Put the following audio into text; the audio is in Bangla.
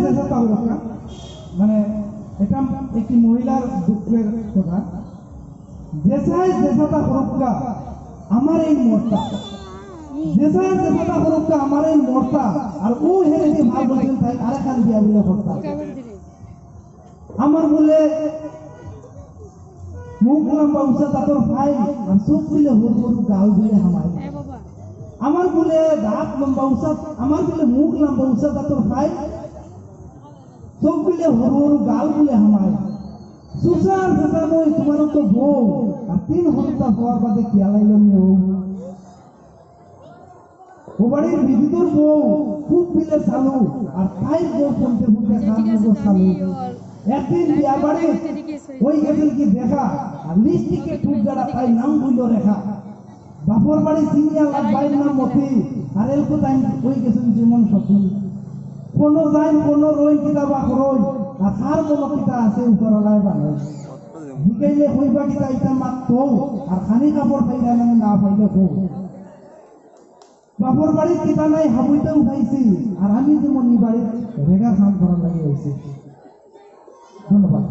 জেসাটা হলো না, মানে এটা একটি মহিলার দুঃখের কথা। জেসাটা হরক্কা আমার এই মরটা, জেসাটা হরক্কা আমার এই মরটা, আর ও হেরে দিয়ে ভাগ বলছেন তাই আরেকখান দিয়া বিলে করতা। আমার বলে মুখ লম্বা উঁচা তাতর ভাই, আর চোখ দিলে হরু হরু গাল দিলে হামায়। আমার বলে দাঁত লম্বা উঁচা, আমার বলে মুখ লম্বা উঁচা তাতর ভাই, চোখ দিলে হরু হরু গাল দিলে হামায়। সুসার জেসা নই তোমার তো বউ, আর 3 ঘন্টা হওয়ার বাদে খেয়ালাইল ও বাড়ির বিদ্যুৎ বউ খুব পিলে চালু, আর তাই বউ ফোনতে ফুটে খাওয়ানো চালু। একদিন বিয়া বাড়ি ওই গেছেন কি দেখা, আর লিস্টিকে টুক যারা তাই নাম বইল রেখা। বাপর বাড়ি সিনিয়া লাগবাই নাম মতি, আর এল কোথায় ওই গেছেন যেমন সফল। কোনো যাইন কোনো রই কিতা বা রই, আর তার কোনো কিতা আছে উপরলায় বানাই। শিখাইলে হইবা কিতা এটা মাত্র, আর খানি কাপড় পাইলে না পাইলে হোক। বাপর বাড়ির কিতা নাই হাবুইতে উঠাইছি, আর আমি যেমন এই বাড়ির রেগার হাত ধরা লাগিয়ে হয়েছি। ধন্যবাদ।